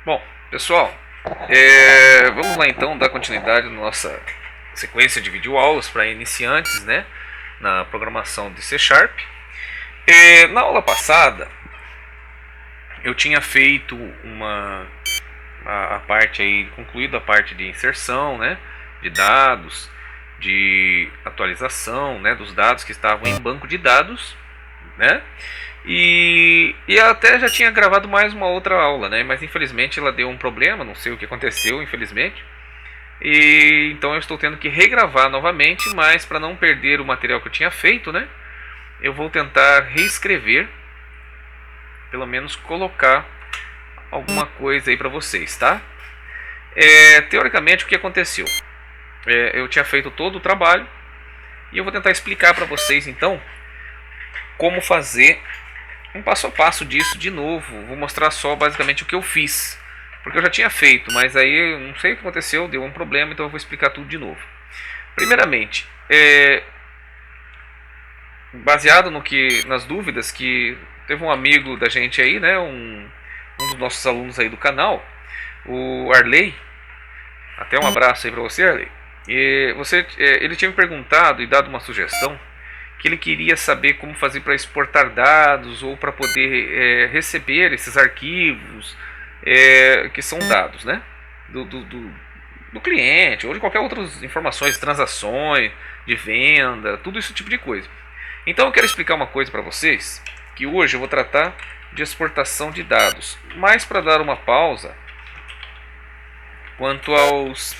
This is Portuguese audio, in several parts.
Bom, pessoal, vamos lá então dar continuidade na nossa sequência de videoaulas para iniciantes, né, na programação de C Sharp. Na aula passada, eu tinha feito a parte aí, concluído a parte de inserção, né, de dados, de atualização, né, dos dados que estavam em banco de dados, né? E até já tinha gravado mais uma outra aula, né? Mas infelizmente ela deu um problema, não sei o que aconteceu, infelizmente. E então eu estou tendo que regravar novamente, mas para não perder o material que eu tinha feito, né? Eu vou tentar reescrever, pelo menos colocar alguma coisa aí para vocês, tá? Teoricamente o que aconteceu? Eu tinha feito todo o trabalho e eu vou tentar explicar para vocês então como fazer um passo a passo disso de novo. Vou mostrar só basicamente o que eu fiz, porque eu já tinha feito, mas aí não sei o que aconteceu, deu um problema, então eu vou explicar tudo de novo. Primeiramente, baseado nas dúvidas que teve um amigo da gente aí, né, um dos nossos alunos aí do canal, o Arley. Até um abraço aí para você, Arley. Ele tinha me perguntado e dado uma sugestão que ele queria saber como fazer para exportar dados ou para poder receber esses arquivos que são dados, né, do cliente ou de qualquer outras informações, transações, de venda, tudo esse tipo de coisa. Então eu quero explicar uma coisa para vocês, que hoje eu vou tratar de exportação de dados, mas para dar uma pausa quanto aos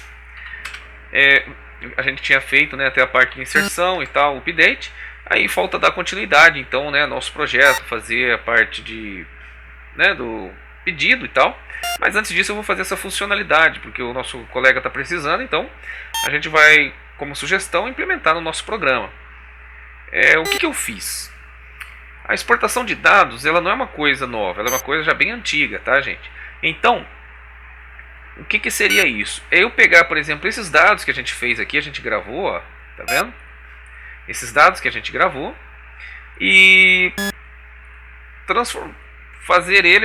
a gente tinha feito, né, até a parte de inserção e tal, update. Aí falta dar continuidade, então, né, nosso projeto, fazer a parte do pedido e tal. Mas antes disso eu vou fazer essa funcionalidade, porque o nosso colega está precisando, então a gente vai, como sugestão, implementar no nosso programa. O que eu fiz? A exportação de dados, ela não é uma coisa nova, ela é uma coisa já bem antiga, tá, gente? Então, o que seria isso? É eu pegar, por exemplo, esses dados que a gente fez aqui, a gente gravou, ó, tá vendo? Esses dados que a gente gravou e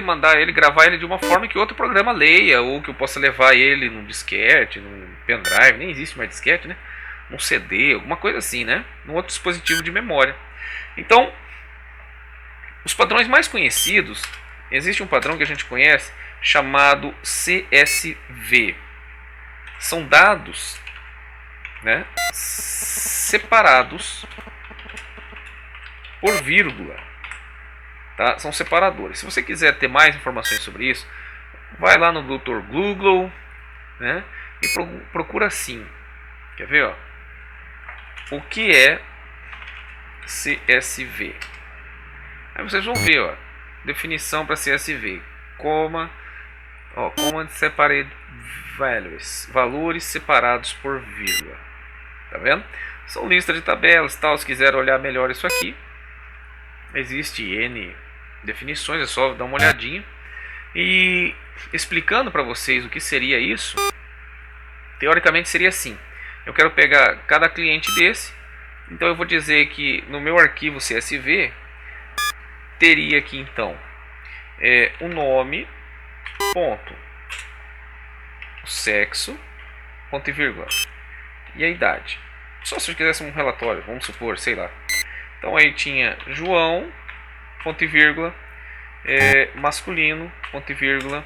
mandar ele, gravar ele de uma forma que outro programa leia, ou que eu possa levar ele num disquete, num pendrive, nem existe mais disquete, né? Num CD, alguma coisa assim, né? Num outro dispositivo de memória. Então, os padrões mais conhecidos, existe um padrão que a gente conhece chamado CSV. São dados, né, separados por vírgula, tá? São separadores. Se você quiser ter mais informações sobre isso, vai lá no Dr. Google, né, e procura assim. Quer ver, ó? O que é CSV? Aí vocês vão ver, ó, definição para CSV, Command Separate Values, valores separados por vírgula. Tá vendo? São listas de tabelas, tal. Se quiser olhar melhor isso aqui, existe N definições, é só dar uma olhadinha. E explicando para vocês o que seria isso, teoricamente seria assim. Eu quero pegar cada cliente desse, então eu vou dizer que no meu arquivo CSV teria aqui então o nome, ponto, o sexo, ponto e vírgula, e a idade. Só se eu quisesse um relatório, vamos supor, sei lá. Então aí tinha João, ponto e vírgula, masculino, ponto e vírgula,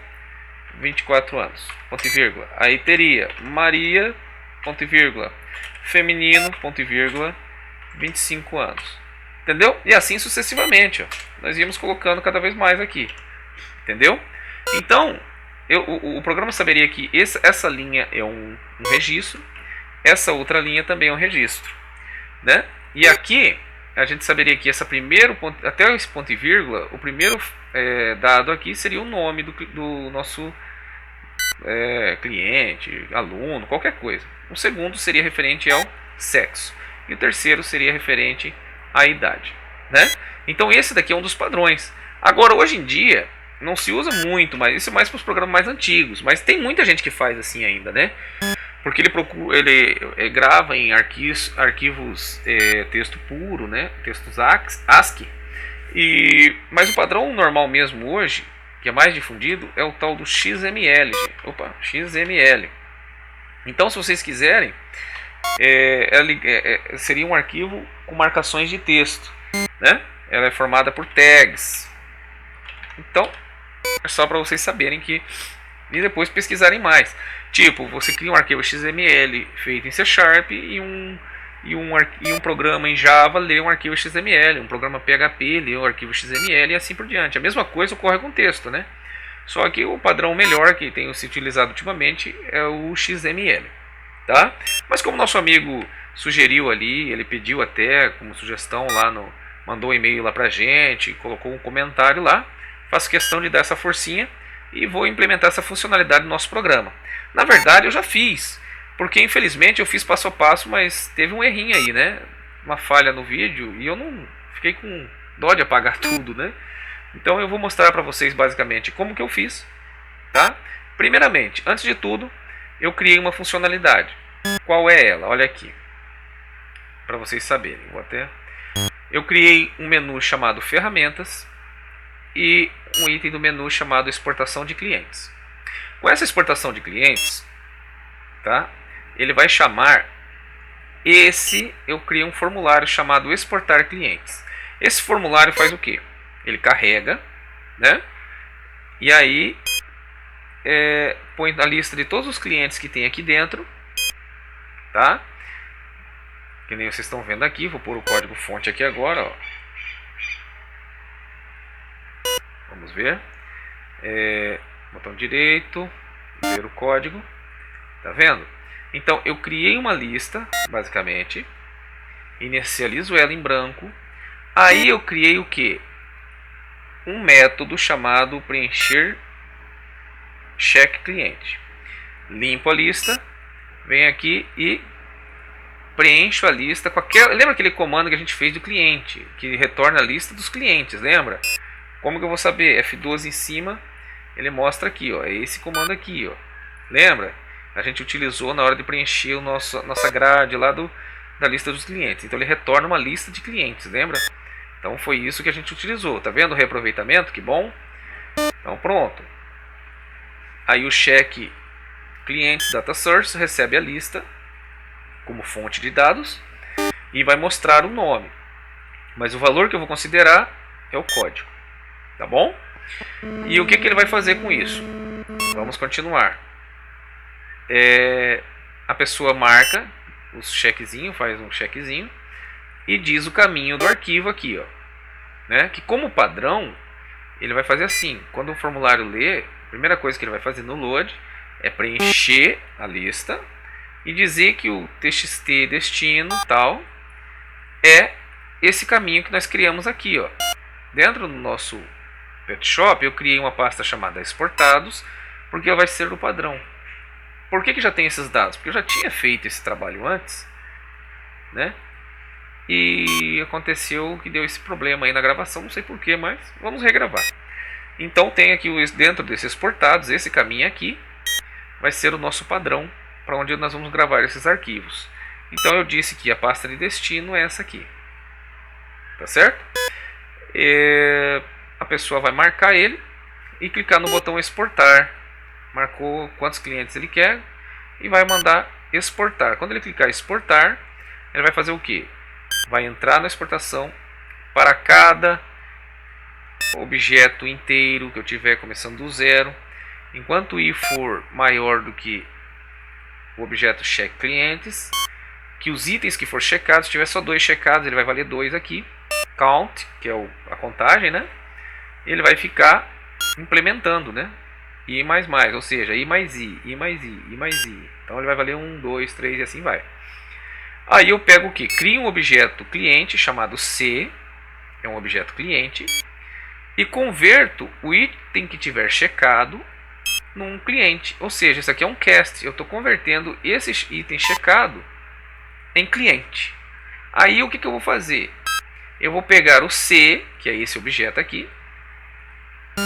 24 anos, ponto e vírgula. Aí teria Maria, ponto e vírgula, feminino, ponto e vírgula, 25 anos. Entendeu? E assim sucessivamente, ó. Nós íamos colocando cada vez mais aqui. Entendeu? Então, o programa saberia que essa linha é um registro, essa outra linha também é um registro, né? E aqui a gente saberia que essa primeiro ponto, até esse ponto e vírgula, o primeiro dado aqui seria o nome do nosso cliente, aluno, qualquer coisa. O segundo seria referente ao sexo e o terceiro seria referente à idade, né? Então esse daqui é um dos padrões. Agora, hoje em dia não se usa muito, mas isso é mais para os programas mais antigos. Mas tem muita gente que faz assim ainda, né? Porque ele grava em arquivos texto puro, né? Textos ASCII. Mas o padrão normal mesmo hoje que é mais difundido, é o tal do XML. Opa, XML. Então, se vocês quiserem, seria um arquivo com marcações de texto, né? Ela é formada por tags. Então, é só para vocês saberem que e depois pesquisarem mais. Tipo, você cria um arquivo XML feito em C# e um programa em Java lê um arquivo XML, um programa PHP lê um arquivo XML e assim por diante. A mesma coisa ocorre com texto, né? Só que o padrão melhor que tem se utilizado ultimamente é o XML, tá? Mas como nosso amigo sugeriu ali, ele pediu até como sugestão lá mandou um e-mail lá pra gente, colocou um comentário lá, faço questão de dar essa forcinha e vou implementar essa funcionalidade no nosso programa. Na verdade eu já fiz, porque infelizmente eu fiz passo a passo, mas teve um errinho aí, né? Uma falha no vídeo e eu não fiquei com dó de apagar tudo, né? Então eu vou mostrar para vocês basicamente como que eu fiz, tá? Primeiramente, antes de tudo, eu criei uma funcionalidade. Qual é ela? Olha aqui, para vocês saberem. Eu criei um menu chamado Ferramentas e um item do menu chamado Exportação de Clientes. Com essa exportação de clientes, tá? Ele vai chamar eu criei um formulário chamado Exportar Clientes. Esse formulário faz o quê? Ele carrega, né? E aí põe na lista de todos os clientes que tem aqui dentro, tá? Que nem vocês estão vendo aqui. Vou pôr o código fonte aqui agora, ó. Vamos ver. Botão direito, ver o código. Tá vendo? Então eu criei uma lista, basicamente. Inicializo ela em branco. Aí eu criei o que? Um método chamado preencher cheque cliente. Limpo a lista, venho aqui e preencho a lista com aquela. Lembra aquele comando que a gente fez do cliente, que retorna a lista dos clientes, lembra? Como que eu vou saber? F12 em cima, ele mostra aqui, ó, é esse comando aqui, ó. Lembra? A gente utilizou na hora de preencher nossa grade lá da lista dos clientes. Então ele retorna uma lista de clientes, lembra? Então foi isso que a gente utilizou. Tá vendo o reaproveitamento? Que bom. Então pronto. Aí o cheque clientes data source recebe a lista como fonte de dados e vai mostrar o nome. Mas o valor que eu vou considerar é o código. Tá bom? E o que ele vai fazer com isso? Vamos continuar. A pessoa marca o chequezinho, faz um chequezinho e diz o caminho do arquivo aqui, ó, né? Que como padrão ele vai fazer assim: quando o formulário lê, a primeira coisa que ele vai fazer no load é preencher a lista e dizer que o txt destino tal é esse caminho que nós criamos aqui, ó. Dentro do nosso Pet Shop eu criei uma pasta chamada exportados, porque ela vai ser o padrão. Por que já tem esses dados? Porque eu já tinha feito esse trabalho antes, né? E aconteceu que deu esse problema aí na gravação, não sei porquê, mas vamos regravar. Então tem aqui dentro desses exportados, esse caminho aqui vai ser o nosso padrão para onde nós vamos gravar esses arquivos. Então eu disse que a pasta de destino é essa aqui, tá certo? A pessoa vai marcar ele e clicar no botão exportar. Marcou quantos clientes ele quer e vai mandar exportar. Quando ele clicar em exportar, ele vai fazer o que? Vai entrar na exportação para cada objeto inteiro que eu tiver começando do zero. Enquanto o i for maior do que o objeto check clientes, que os itens que for checados, se tiver só 2 checados, ele vai valer 2 aqui. Count, que é a contagem, né? Ele vai ficar implementando, né? I mais mais, ou seja, I mais I, I mais I, I mais I. Então ele vai valer 1, 2, 3 e assim vai. Aí eu pego o que? Crio um objeto cliente chamado C, é um objeto cliente, e converto o item que tiver checado num cliente. Ou seja, isso aqui é um cast. Eu estou convertendo esse item checado em cliente. Aí o que eu vou fazer? Eu vou pegar o C, que é esse objeto aqui,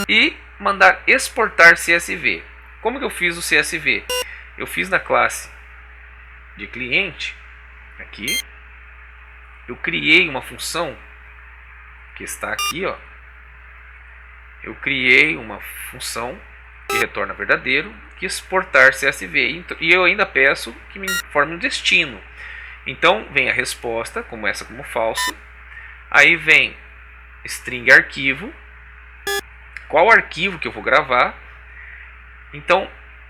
e mandar exportar CSV. Como que eu fiz o CSV? Eu fiz na classe de cliente, aqui, eu criei uma função que está aqui, ó, eu criei uma função que retorna verdadeiro, que exportar CSV, e eu ainda peço que me informe um destino. Então vem a resposta, como essa como falso, aí vem string arquivo, qual arquivo que eu vou gravar. Então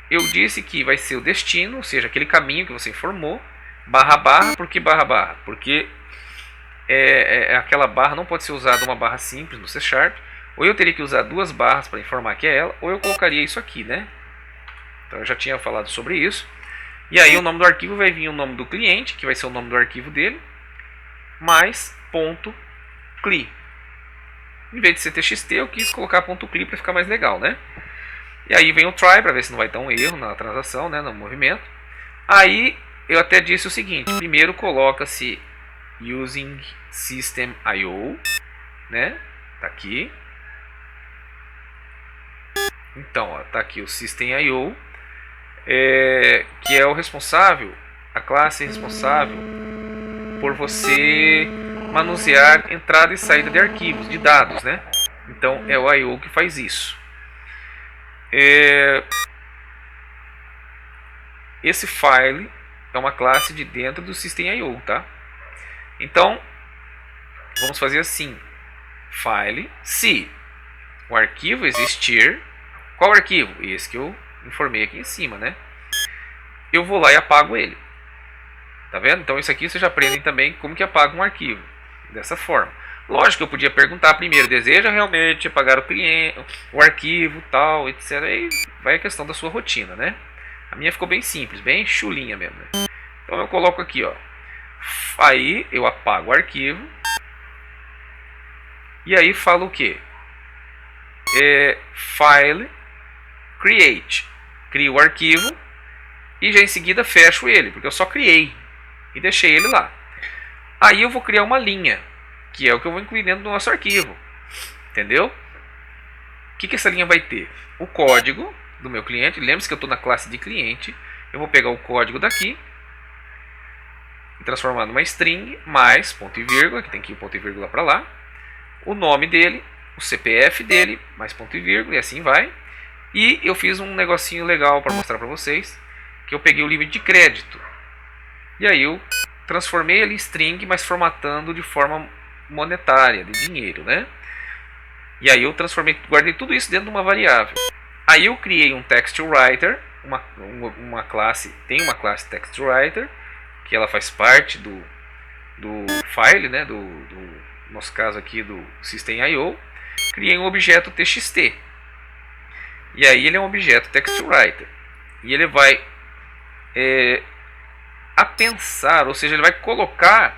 eu disse que vai ser o destino, ou seja, aquele caminho que você informou, barra barra. Por que barra barra? Porque aquela barra não pode ser usada uma barra simples no C Sharp, ou eu teria que usar duas barras para informar que é ela, ou eu colocaria isso aqui, né? Então eu já tinha falado sobre isso. E aí o nome do arquivo vai vir o nome do cliente, que vai ser o nome do arquivo dele, mais ponto .cli. Em vez de ser txt, eu quis colocar ponto .cli para ficar mais legal, né? E aí vem o try para ver se não vai dar um erro na transação, né, no movimento. Aí eu até disse o seguinte: primeiro coloca-se using system IO, né? Tá aqui. Então, ó, tá aqui o system IO, que é o responsável, a classe responsável por você manusear entrada e saída de arquivos, de dados, né? Então é o IO que faz isso. Esse file é uma classe de dentro do system IO, tá? Então vamos fazer assim: file, se o arquivo existir. Qual arquivo? Esse que eu informei aqui em cima, né? Eu vou lá e apago ele. Tá vendo? Então isso aqui vocês já aprendem também como que apaga um arquivo. Dessa forma. Lógico que eu podia perguntar primeiro: deseja realmente apagar o cliente, o arquivo, tal, etc. Aí vai a questão da sua rotina, né? A minha ficou bem simples, bem chulinha mesmo, né? Então eu coloco aqui, ó. Aí eu apago o arquivo. E aí falo o que? File create. Crio o arquivo e já em seguida fecho ele, porque eu só criei e deixei ele lá. Aí eu vou criar uma linha, que é o que eu vou incluir dentro do nosso arquivo. Entendeu? O que essa linha vai ter? O código do meu cliente. Lembre-se que eu estou na classe de cliente. Eu vou pegar o código daqui e transformar numa string, mais ponto e vírgula, que tem que ir ponto e vírgula para lá. O nome dele, o CPF dele, mais ponto e vírgula, e assim vai. E eu fiz um negocinho legal para mostrar para vocês, que eu peguei o limite de crédito. E aí eu transformei ele em string, mas formatando de forma monetária, de dinheiro, né? E aí eu transformei, guardei tudo isso dentro de uma variável. Aí eu criei um TextWriter, uma classe, tem uma classe TextWriter, que ela faz parte do file, né? Do nosso caso aqui do System.io. Criei um objeto TXT. E aí ele é um objeto TextWriter. E ele vai apensar, ou seja, ele vai colocar,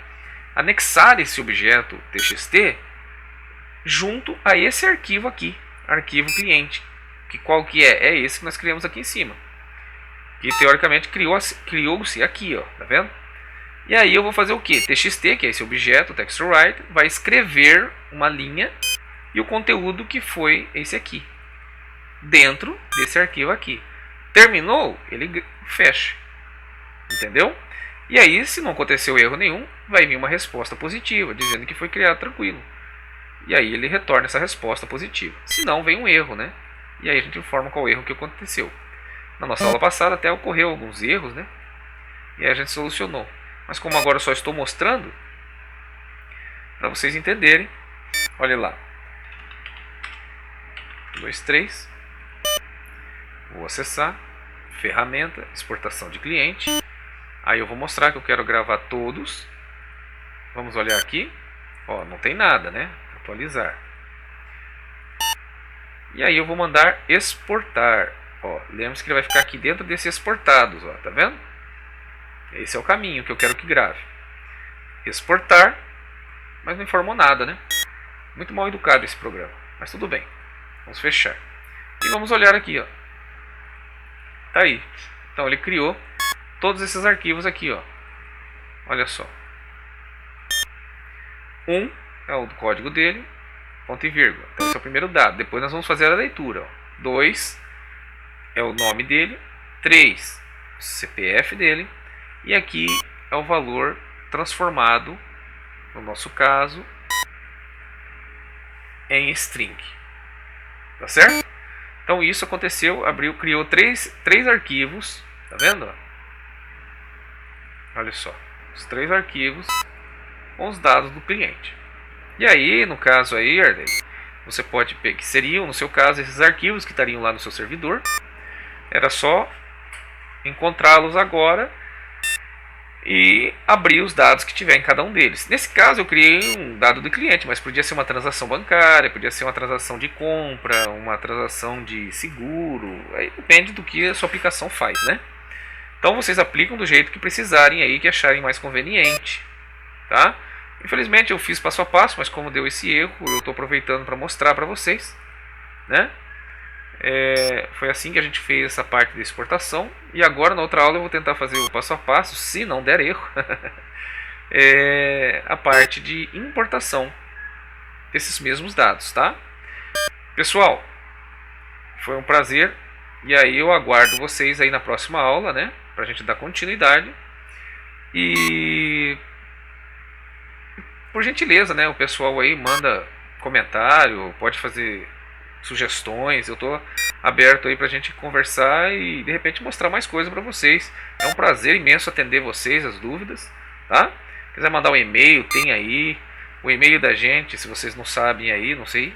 anexar esse objeto TXT junto a esse arquivo aqui, arquivo cliente. Que qual que é? É esse que nós criamos aqui em cima. Que teoricamente criou-se aqui, ó, tá vendo? E aí eu vou fazer o que? TXT, que é esse objeto TextWriter, vai escrever uma linha e o conteúdo que foi esse aqui, dentro desse arquivo aqui. Terminou, ele fecha. Entendeu? E aí, se não aconteceu erro nenhum, vai vir uma resposta positiva, dizendo que foi criado tranquilo. E aí ele retorna essa resposta positiva. Se não, vem um erro, né? E aí a gente informa qual erro que aconteceu. Na nossa aula passada até ocorreu alguns erros, né? E aí a gente solucionou. Mas como agora eu só estou mostrando, para vocês entenderem, olha lá. 2, 3. Vou acessar. Ferramenta, exportação de cliente. Aí eu vou mostrar que eu quero gravar todos. Vamos olhar aqui. Ó, não tem nada, né? Atualizar. E aí eu vou mandar exportar. Ó, lembre-se que ele vai ficar aqui dentro desses exportados, ó, tá vendo? Esse é o caminho que eu quero que grave. Exportar, mas não informou nada, né? Muito mal educado esse programa, mas tudo bem. Vamos fechar. E vamos olhar aqui, ó. Tá aí. Então ele criou todos esses arquivos aqui, ó. Olha só. Um é o código dele, ponto e vírgula. Então esse é o primeiro dado. Depois nós vamos fazer a leitura. 2 é o nome dele. 3, CPF dele. E aqui é o valor transformado, no nosso caso, em string. Tá certo? Então isso aconteceu, criou três arquivos, tá vendo? Olha só, os 3 arquivos com os dados do cliente. E aí, no caso aí, Arley, você pode pegar, que seriam, no seu caso, esses arquivos que estariam lá no seu servidor. Era só encontrá-los agora e abrir os dados que tiver em cada um deles. Nesse caso eu criei um dado do cliente, mas podia ser uma transação bancária, podia ser uma transação de compra, uma transação de seguro, aí depende do que a sua aplicação faz, né? Então vocês aplicam do jeito que precisarem aí, que acharem mais conveniente, tá? Infelizmente eu fiz passo a passo, mas como deu esse erro, eu estou aproveitando para mostrar para vocês, né? Foi assim que a gente fez essa parte de exportação. E agora na outra aula eu vou tentar fazer o passo a passo, se não der erro, a parte de importação desses mesmos dados, tá? Pessoal, foi um prazer. E aí eu aguardo vocês aí na próxima aula, né? Pra gente dar continuidade. E por gentileza, né? O pessoal aí manda comentário, pode fazer sugestões, eu estou aberto aí para a gente conversar e de repente mostrar mais coisa para vocês. É um prazer imenso atender vocês, as dúvidas, tá? Quiser mandar um e-mail, tem aí o e-mail da gente, se vocês não sabem aí, não sei,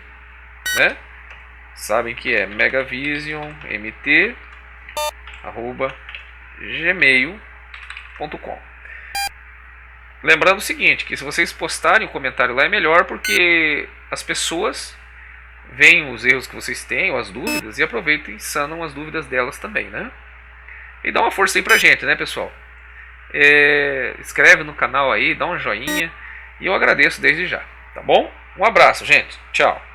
né? Sabem que é megavision.mt@gmail.com. Lembrando o seguinte, que se vocês postarem o comentário lá é melhor, porque as pessoas veem os erros que vocês têm, ou as dúvidas, e aproveitam e sanam as dúvidas delas também, né? E dá uma força aí pra gente, né, pessoal? Inscreve no canal aí, dá um joinha, e eu agradeço desde já, tá bom? Um abraço, gente. Tchau.